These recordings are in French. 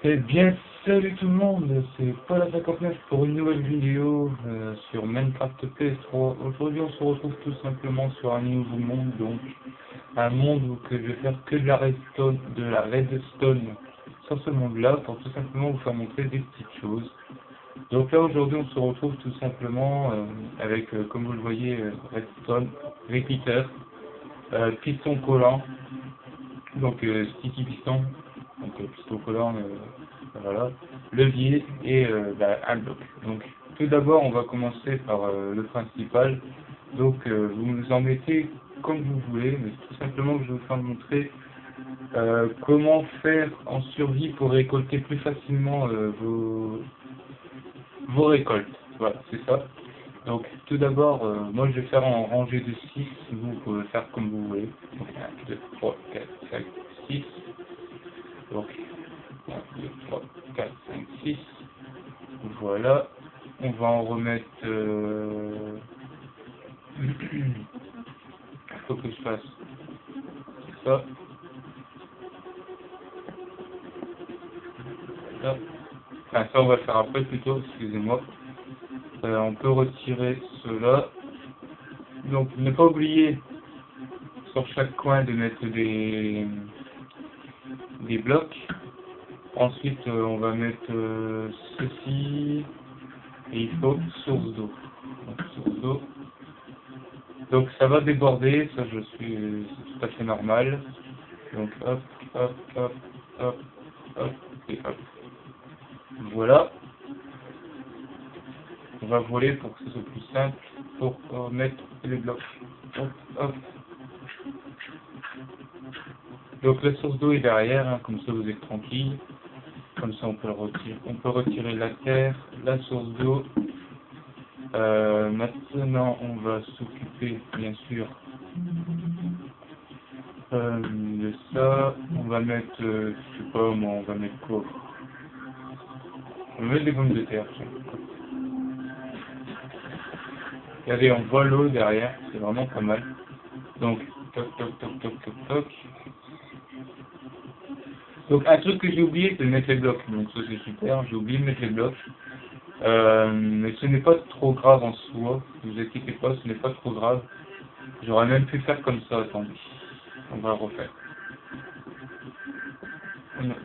Eh bien, salut tout le monde, c'est Paul à 59 pour une nouvelle vidéo sur Minecraft PS3. Aujourd'hui, on se retrouve tout simplement sur un nouveau monde, donc un monde où que je vais faire que de la redstone sur ce monde-là pour tout simplement vous faire montrer des petites choses. Donc là, aujourd'hui, on se retrouve tout simplement avec, comme vous le voyez, redstone, repeater, piston collant, donc sticky piston, donc piston collant, voilà, levier et un bloc. Donc tout d'abord on va commencer par le principal. Donc vous en mettez comme vous voulez, mais tout simplement je vais vous faire montrer comment faire en survie pour récolter plus facilement vos récoltes. Voilà, c'est ça. Donc tout d'abord, moi je vais faire en rangée de 6, vous pouvez faire comme vous voulez. Donc 1, 2, 3, 4, 5, 6. Donc 1, 2, 3, 4, 5, 6. Voilà. On va en remettre... faut que je fasse ça. Ça. Enfin, ça on va faire après plutôt, excusez-moi. On peut retirer cela. Donc ne pas oublier sur chaque coin de mettre des blocs. Ensuite on va mettre ceci. Et il faut source d'eau. Donc source d'eau. Donc ça va déborder, ça c'est tout à fait normal. Donc hop, hop, hop, hop, hop, et hop. Voilà. On va voler pour que ce soit plus simple pour mettre les blocs. Hop, hop. Donc la source d'eau est derrière, hein, comme ça vous êtes tranquille. Comme ça on peut le retirer. On peut retirer la terre, la source d'eau. Maintenant on va s'occuper bien sûr de ça. On va mettre, je sais pas moi, on va mettre quoi? On va mettre des pommes de terre. Regardez, on voit l'eau derrière, c'est vraiment pas mal. Donc, toc, toc, toc, toc, toc, toc. Donc, un truc que j'ai oublié, c'est de mettre les blocs. Donc, ça c'est super, j'ai oublié de mettre les blocs. Mais ce n'est pas trop grave en soi, ne vous inquiétez pas, ce n'est pas trop grave. J'aurais même pu faire comme ça, attendez. On va le refaire.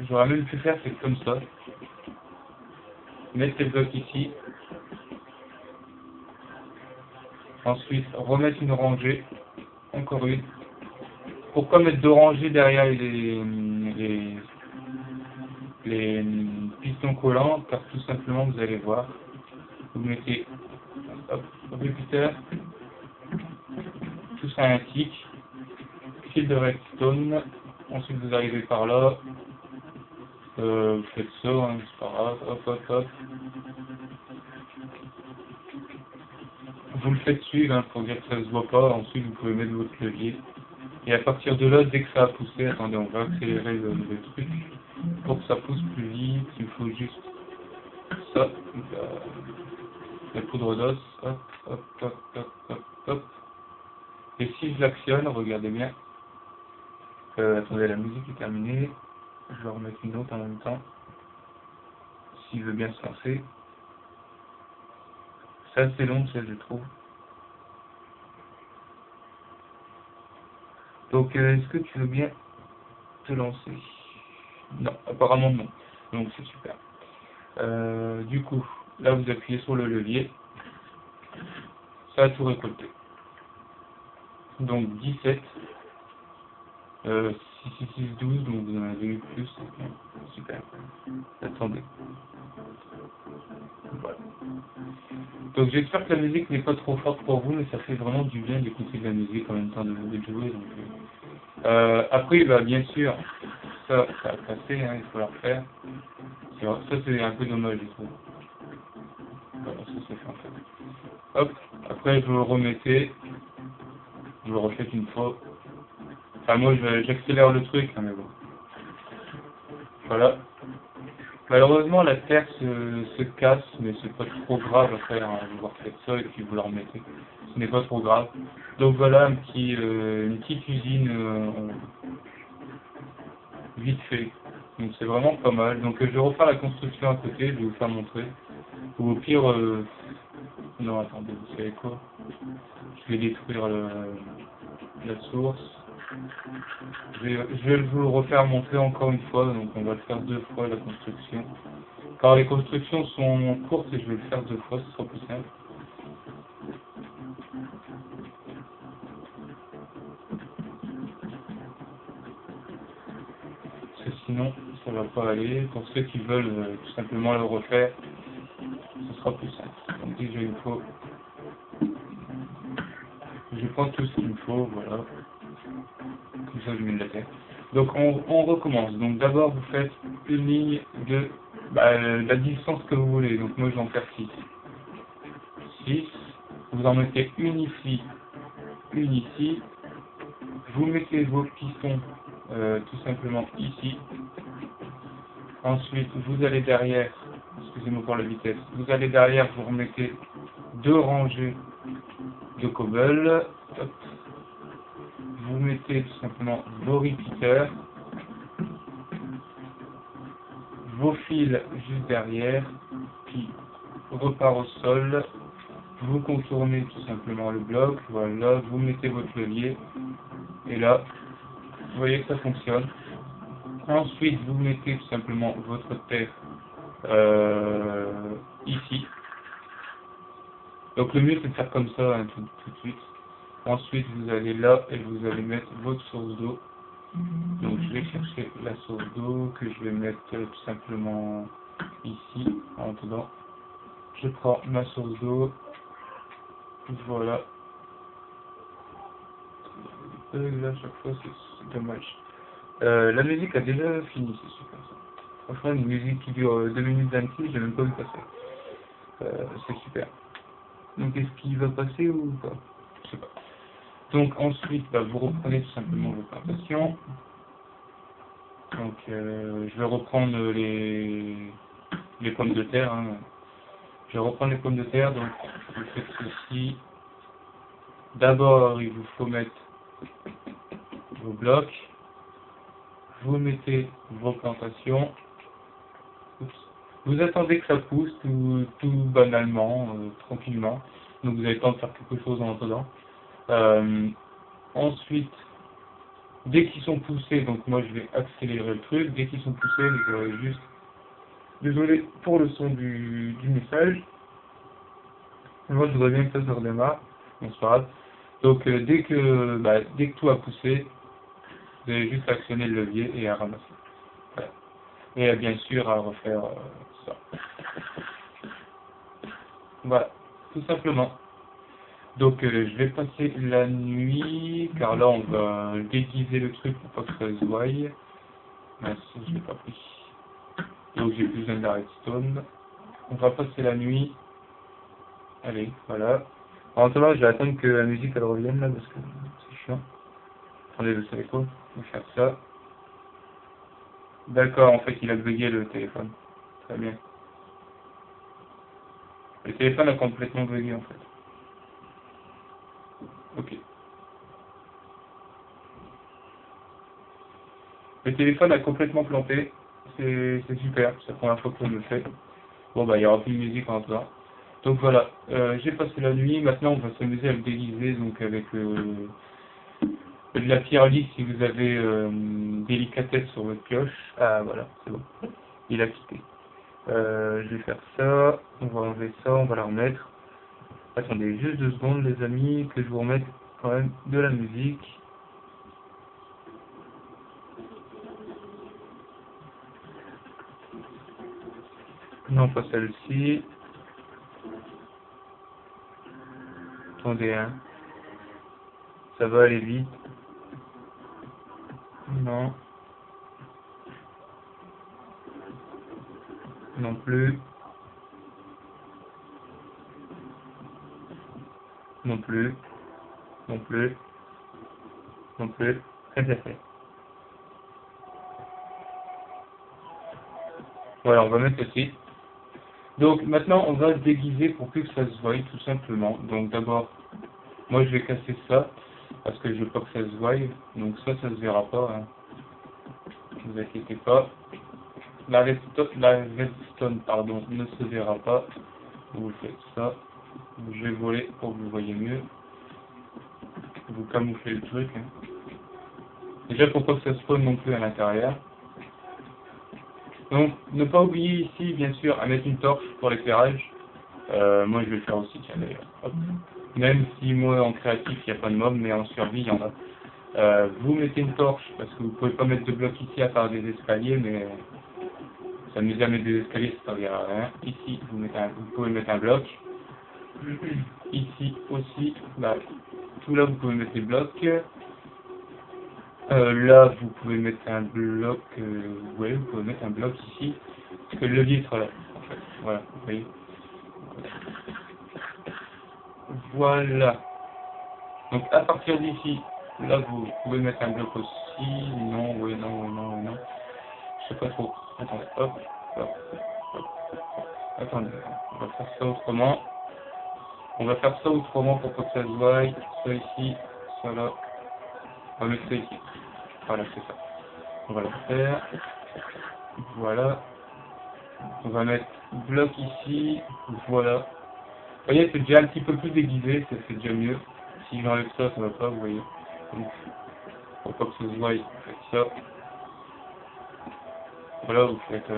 J'aurais même pu faire, c'est comme ça. Mettre les blocs ici. Ensuite, remettre une rangée. Encore une. Pourquoi mettre deux rangées derrière les pistons collants? Car tout simplement, vous allez voir, vous mettez hop, repeater, tout ça un tic, fil de redstone, ensuite vous arrivez par là, vous faites ça, hein, c'est pas grave, hop hop hop. Vous le faites suivre, hein, pour dire que ça ne se voit pas, ensuite vous pouvez mettre votre levier. Et à partir de là, dès que ça a poussé, attendez, on va accélérer le truc. Pour que ça pousse plus vite, il faut juste ça, la poudre d'os, hop, hop, hop, hop, hop, hop. Et si je l'actionne, regardez bien, attendez, la musique est terminée, je vais remettre une autre en même temps, s'il veut bien se lancer. C'est assez long, ça, je trouve. Donc, est-ce que tu veux bien te lancer? Non, apparemment non. Donc, c'est super. Du coup, là, vous appuyez sur le levier. Ça a tout récolté. Donc, 17. 6, 6, 6, 12, donc vous en avez eu plus. Super. Attendez. Voilà. Donc j'espère que la musique n'est pas trop forte pour vous, mais ça fait vraiment du bien d'écouter de la musique en même temps de jouer. Donc, après, bah, bien sûr, ça a cassé, hein, il faut la refaire. Ça c'est un peu dommage, je trouve. Voilà, ça c'est fait en fait. Hop, après vous le remettez, je le refais une fois. Enfin moi j'accélère le truc, hein, mais bon. Voilà. Malheureusement la terre se casse, mais c'est pas trop grave à faire, hein. Vous refaites ça et puis vous la remettez. Ce n'est pas trop grave. Donc voilà une petite usine vite fait. Donc c'est vraiment pas mal. Donc je vais refaire la construction à côté, je vais vous faire montrer. Ou au pire, non attendez, vous savez quoi? Je vais détruire la source. Je vais vous le refaire montrer encore une fois, donc on va le faire 2 fois la construction. Car les constructions sont courtes et je vais le faire 2 fois, ce sera plus simple. Parce que sinon, ça va pas aller. Pour ceux qui veulent tout simplement le refaire, ce sera plus simple. Donc dès que j'ai une fois, je prends tout ce qu'il me faut, voilà. Comme ça je mets de la terre. Donc on recommence. Donc d'abord vous faites une ligne de la distance que vous voulez. Donc moi je vais en faire 6. 6. Vous en mettez une ici, une ici. Vous mettez vos pistons tout simplement ici. Ensuite vous allez derrière, excusez-moi pour la vitesse, vous allez derrière, vous remettez 2 rangées de cobble. Hop. Vous mettez tout simplement vos repeaters, vos fils juste derrière, puis repart au sol, vous contournez tout simplement le bloc, voilà, vous mettez votre levier, et là, vous voyez que ça fonctionne. Ensuite, vous mettez tout simplement votre terre ici. Donc le mieux c'est de faire comme ça hein, tout de suite. Ensuite, vous allez là et vous allez mettre votre source d'eau. Donc je vais chercher la source d'eau que je vais mettre tout simplement ici, en dedans. Je prends ma source d'eau. Voilà. Là, à chaque fois, c'est dommage. La musique a déjà fini, c'est super ça. Franchement, une musique qui dure 2 minutes 26, j'ai même pas vu passer. C'est super. Donc, est-ce qu'il va passer ou pas? Je sais pas. Donc, ensuite, vous reprenez tout simplement vos plantations. Donc, je vais reprendre les pommes de terre. Hein. Je vais reprendre les pommes de terre. Donc, vous faites ceci. D'abord, il vous faut mettre vos blocs. Vous mettez vos plantations. Oups. Vous attendez que ça pousse tout banalement, tranquillement. Donc, vous avez le temps de faire quelque chose en attendant. Ensuite, dès qu'ils sont poussés, donc moi je vais accélérer le truc, dès qu'ils sont poussés, vous aurez juste, désolé pour le son du message, moi je voudrais bien que ça se redémarre, bon c'est pas grave. Donc dès que tout a poussé, vous avez juste à actionner le levier et à ramasser. Voilà. Et bien sûr à refaire ça. Voilà, tout simplement. Donc je vais passer la nuit, car là on va déguiser le truc pour pas que ça se voie. Merci, je l'ai pas pris. Donc j'ai plus besoin de la redstone. On va passer la nuit. Allez, voilà. En attendant, je vais attendre que la musique elle revienne là parce que c'est chiant. Attendez, vous savez quoi? On va faire ça. D'accord, en fait il a bugué le téléphone. Très bien. Le téléphone a complètement bugué en fait. Ok. Le téléphone a complètement planté. C'est super, c'est la première fois qu'on le fait. Bon bah il y aura plus de musique en attendant. Donc voilà, j'ai passé la nuit, maintenant on va s'amuser à le déguiser donc avec de la pierre lisse si vous avez délicatesse sur votre pioche. Ah voilà, c'est bon, il a quitté. Je vais faire ça, on va enlever ça, on va la remettre. Attendez juste 2 secondes les amis, que je vous remette quand même de la musique. Non pas celle-ci. Attendez hein, ça va aller vite. Non. Non plus. Non plus. Non plus. Non plus. Voilà, on va mettre ceci. Donc maintenant, on va déguiser pour plus que ça se voie, tout simplement. Donc d'abord, moi je vais casser ça, parce que je veux pas que ça se voie. Donc ça se verra pas. Hein. Ne vous inquiétez pas. redstone, pardon, ne se verra pas. Vous faites ça. Je vais voler pour que vous voyez mieux. Vous camouflez le truc. Hein. Déjà, pour pas que ça spawn non plus à l'intérieur. Donc, ne pas oublier ici, bien sûr, à mettre une torche pour l'éclairage. Moi, je vais le faire aussi, tiens, d'ailleurs. Hop. Même si moi, en créatif, il n'y a pas de mob, mais en survie, il y en a. Vous mettez une torche, parce que vous pouvez pas mettre de blocs ici à part des escaliers, mais s'amuser à mettre des escaliers, ça ne servira à rien. Ici, vous pouvez mettre un bloc. Ici aussi, bah, tout là, vous pouvez mettre des blocs. Là, vous pouvez mettre un bloc, ouais, vous pouvez mettre un bloc ici, parce que le levier sera là, en fait. Voilà, vous voyez. Voilà. Donc, à partir d'ici, là, vous pouvez mettre un bloc aussi. Non, oui, non, oui, non, oui, non. Je sais pas trop. Attendez, hop, hop, hop. Attendez, on va faire ça autrement. On va faire ça autrement pour pas que ça se voie. Ça ici, ça là. On va mettre ça ici. Voilà, c'est ça. On va le faire. Voilà. On va mettre bloc ici. Voilà. Vous voyez, c'est déjà un petit peu plus déguisé, c'est déjà mieux. Si j'enlève ça, ça va pas, vous voyez. Donc, pour pas que ça se voie, vous faites ça. Voilà, vous faites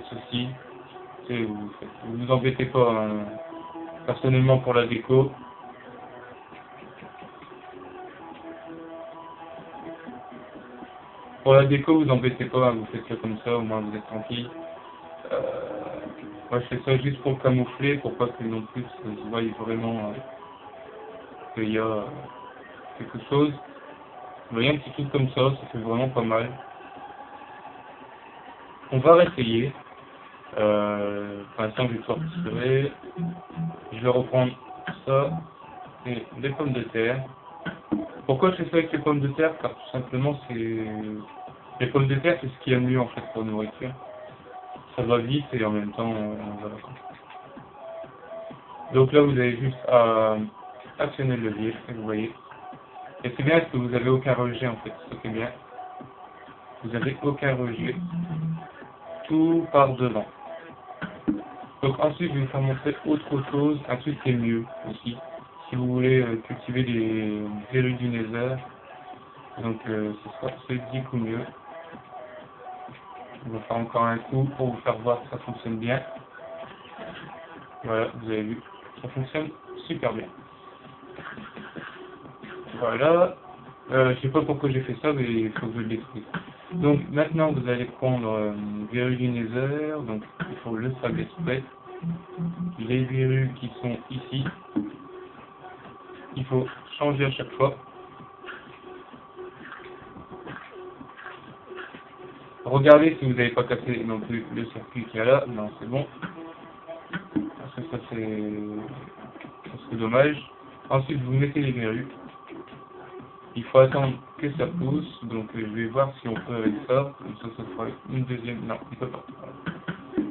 ceci. Vous embêtez pas, hein. Personnellement pour la déco. Pour la déco, vous embêtez pas, hein. Vous faites ça comme ça, au moins vous êtes tranquille. Moi je fais ça juste pour camoufler, pour pas que non plus ça se voie vraiment qu'il y a quelque chose. Vous voyez un petit truc comme ça fait vraiment pas mal. On va réessayer. Pour l'instant, je vais sortir. Je vais reprendre ça et les pommes de terre. Pourquoi je fais ça avec les pommes de terre? Car tout simplement, les pommes de terre, c'est ce qu'il y a de mieux en fait pour nourriture. Ça va vite et en même temps, voilà. Donc là, vous avez juste à actionner le levier, et vous voyez. Et c'est bien parce que vous n'avez aucun rejet en fait, c'est ça qui est bien. Vous n'avez aucun rejet. Tout par devant. Donc ensuite, je vais vous faire montrer autre chose, un truc qui est mieux aussi. Si vous voulez cultiver des verrues du Nether, donc c'est 10 coups mieux. On va faire encore un coup pour vous faire voir que ça fonctionne bien. Voilà, vous avez vu, ça fonctionne super bien. Voilà, je sais pas pourquoi j'ai fait ça, mais il faut que je le détruise. Donc maintenant, vous allez prendre verrues du Nether, donc il faut le sable exprès. Les verrues qui sont ici, il faut changer à chaque fois. Regardez si vous n'avez pas cassé non plus le circuit qu'il y a là. Non, c'est bon. Parce que ça c'est dommage. Ensuite, vous mettez les verrues. Il faut attendre que ça pousse. Donc, je vais voir si on peut avec ça. Comme ça fera une deuxième. Non, il peut pas.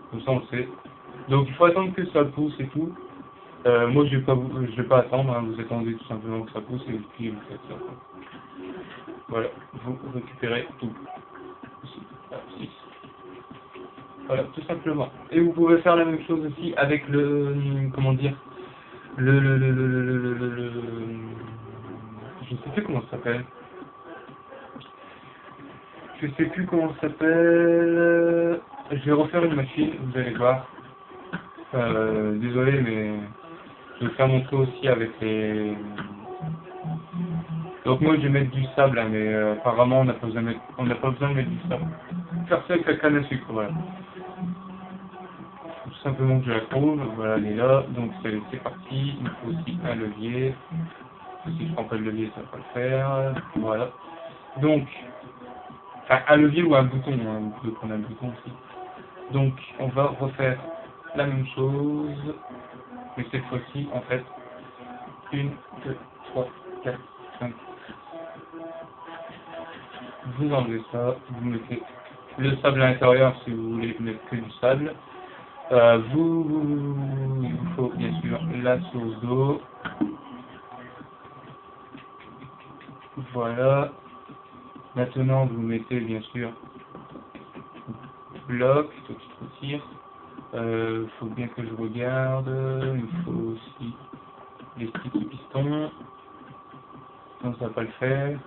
Comme ça, on le sait. Donc, il faut attendre que ça pousse et tout. Moi, je vais pas attendre. Hein. Vous attendez tout simplement que ça pousse et puis vous faites ça. Voilà. Vous récupérez tout. Ici. Là, 6. Voilà, tout simplement. Et vous pouvez faire la même chose aussi avec comment dire, je sais plus comment ça s'appelle. Je sais plus comment ça s'appelle. Je vais refaire une machine, vous allez voir. Désolé, mais je vais faire montrer aussi avec les... Donc moi je vais mettre du sable, hein, mais apparemment on n'a pas besoin de mettre du sable. Faire ça avec la canne à sucre, voilà. Tout simplement que je la trouve, voilà, elle est là, donc c'est parti, il faut aussi un levier. Si je prends pas le levier, ça va pas le faire, voilà. Donc, enfin, un levier ou un bouton, hein, vous pouvez prendre un bouton aussi. Donc, on va refaire la même chose, mais cette fois-ci, en fait, 1, 2, 3, 4, 5. Vous enlevez ça, vous mettez le sable à l'intérieur si vous voulez mettre que du sable. Il vous faut bien sûr la source d'eau. Voilà. Maintenant, vous mettez bien sûr blocs, il faut qu'ils retirent. Faut bien que je regarde. Il faut aussi les petits pistons. Non, ça va pas le faire.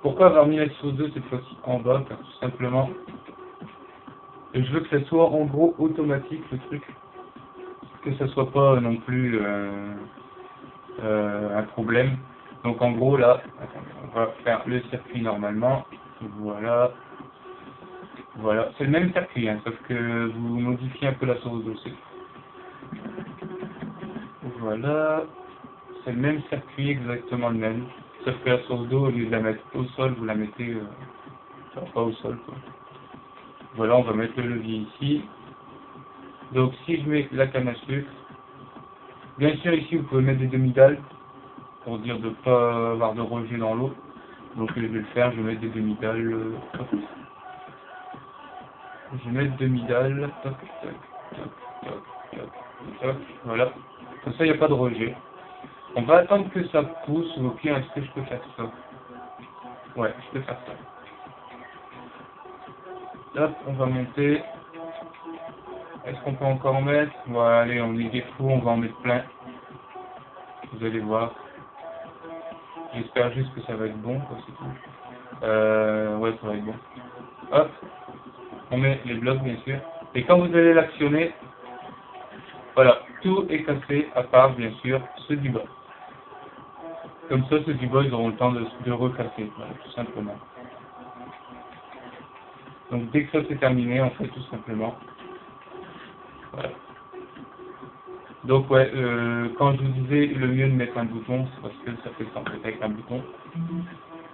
Pourquoi avoir mis la source 2 cette fois-ci en bas? Car tout simplement, je veux que ça soit en gros automatique le truc. Que ça soit pas non plus un problème. Donc en gros là, attendez, on va faire le circuit normalement. Voilà. Voilà, c'est le même circuit, hein, sauf que vous modifiez un peu la source aussi. Voilà, c'est le même circuit, exactement le même. Sauf que la source d'eau, au lieu de la mettre au sol, vous la mettez pas au sol, quoi. Voilà, on va mettre le levier ici. Donc si je mets la canne à sucre, bien sûr ici vous pouvez mettre des demi-dalles pour dire de ne pas avoir de rejet dans l'eau. Donc je vais le faire, je vais mettre des demi-dalles. Je vais mettre demi-dalles. Toc, toc, toc, toc, toc, toc. Voilà. Comme ça il n'y a pas de rejet. On va attendre que ça pousse, ou au pire, est-ce que je peux faire ça? Ouais, je peux faire ça. Hop, on va monter. Est-ce qu'on peut encore en mettre? Voilà, allez, on est des fous, on va en mettre plein. Vous allez voir. J'espère juste que ça va être bon, quoi, c'est tout. Ouais, ça va être bon. Hop, on met les blocs, bien sûr. Et quand vous allez l'actionner, voilà, tout est cassé, à part, bien sûr, ceux du bas. Comme ça, ceux du bas, ils auront le temps de recasser, voilà, tout simplement. Donc dès que ça c'est terminé, on fait tout simplement. Voilà. Donc ouais, quand je vous disais le mieux de mettre un bouton, c'est parce que ça fait ça en fait avec un bouton.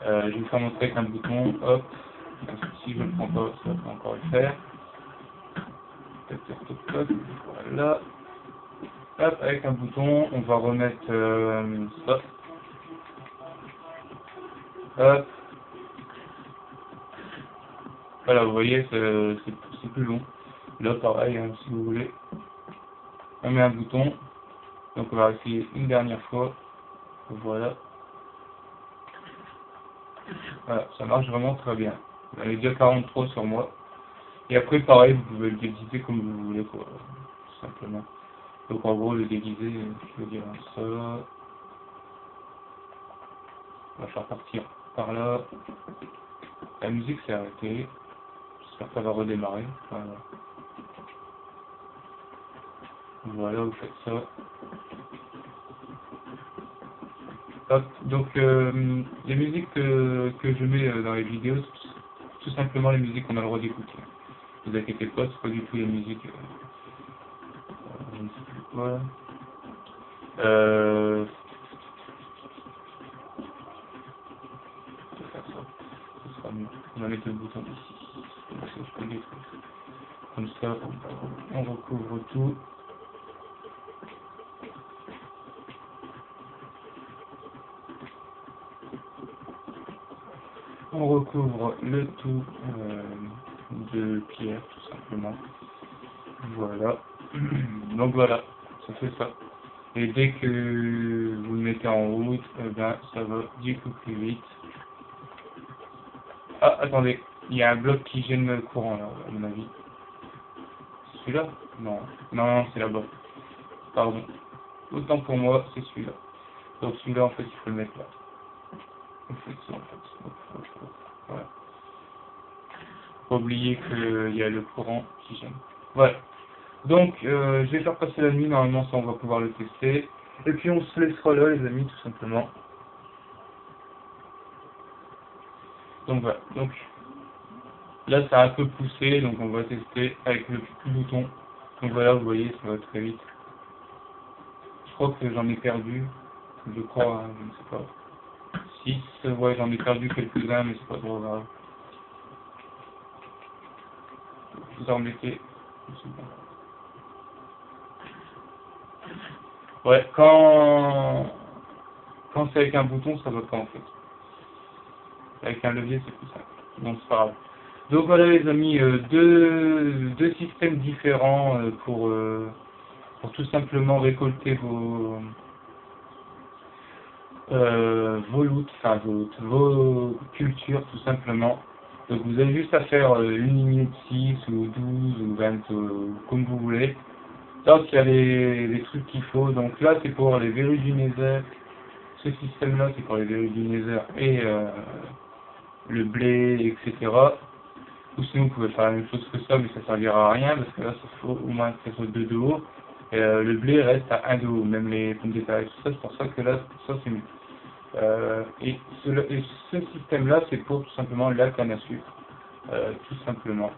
Je vais vous faire montrer avec un bouton, hop. Si je ne le prends pas, ça va encore le faire. Toc, toc, toc, toc. Voilà. Hop, avec un bouton, on va remettre ça. Hop. Voilà, vous voyez, c'est plus long. Là, pareil, hein, si vous voulez. On met un bouton. Donc on va essayer une dernière fois. Voilà. Voilà, ça marche vraiment très bien. Vous avez déjà 43 sur moi. Et après, pareil, vous pouvez le déguiser comme vous voulez, quoi. Tout simplement. Donc en gros, le déguiser, je veux dire ça. On va faire partir par là. La musique s'est arrêtée. J'espère que ça va redémarrer. Voilà. Voilà, vous faites ça. Hop. Donc les musiques que je mets dans les vidéos, c'est tout simplement les musiques qu'on a le droit d'écouter. Ne vous inquiétez pas, c'est pas du tout les musiques. Je ne sais plus quoi. Je vais faire ça. Ce sera mieux. On va mettre le bouton ici. Comme ça, je peux détruire. Comme ça, on recouvre tout. On recouvre le tout de pierre, tout simplement. Voilà. Donc voilà, ça fait ça. Et dès que vous le mettez en route, eh ben, ça va du coup plus vite. Ah, attendez, il y a un bloc qui gêne le courant là, à mon avis. Celui-là? Non, non, c'est là-bas. Pardon. Autant pour moi, c'est celui-là. Donc celui-là, en fait, il faut le mettre là. On fait ça, en fait. Voilà. Faut pas oublier qu'il y a le courant qui gêne. Voilà. Donc, je vais faire passer la nuit, normalement, ça, on va pouvoir le tester. Et puis, on se laissera là, les amis, tout simplement. Donc, voilà. Donc, là, ça a un peu poussé, donc on va tester avec le petit bouton. Donc, voilà, vous voyez, ça va très vite. Je crois que j'en ai perdu. Je crois, hein, je ne sais pas. 6, ouais, j'en ai perdu quelques-uns, mais c'est pas trop grave. Vous en mettez. Ouais, quand c'est avec un bouton, ça va pas en fait. Avec un levier, c'est plus simple. Donc c'est pas grave. Donc voilà les amis, deux systèmes différents pour tout simplement récolter vos loot, enfin vos cultures tout simplement. Donc vous avez juste à faire une lignée de 6 ou 12 ou 20, comme vous voulez. Donc il y a les trucs qu'il faut. Donc là c'est pour les verrues du Nether. Ce système là c'est pour les verrues du Nether et le blé, etc. Ou sinon vous pouvez faire la même chose que ça, mais ça servira à rien parce que là il faut au moins que ça soit 2 de haut. Et le blé reste à 1 de haut, même les pommes de terre et tout ça, c'est pour ça que là ça c'est mieux. Et ce système-là, c'est pour tout simplement la canne à sucre, tout simplement.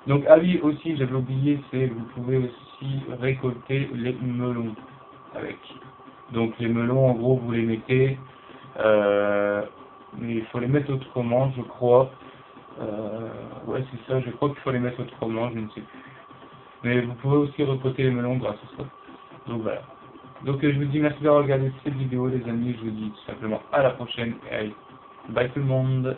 Donc, ah oui, aussi, j'avais oublié, c'est que vous pouvez aussi récolter les melons avec. Donc, les melons, en gros, vous les mettez, mais il faut les mettre autrement, je crois. Ouais, c'est ça, je crois qu'il faut les mettre autrement, je ne sais plus. Mais vous pouvez aussi récolter les melons grâce à ça. Donc, voilà. Donc je vous dis merci d'avoir regardé cette vidéo les amis, je vous dis tout simplement à la prochaine et allez, bye tout le monde.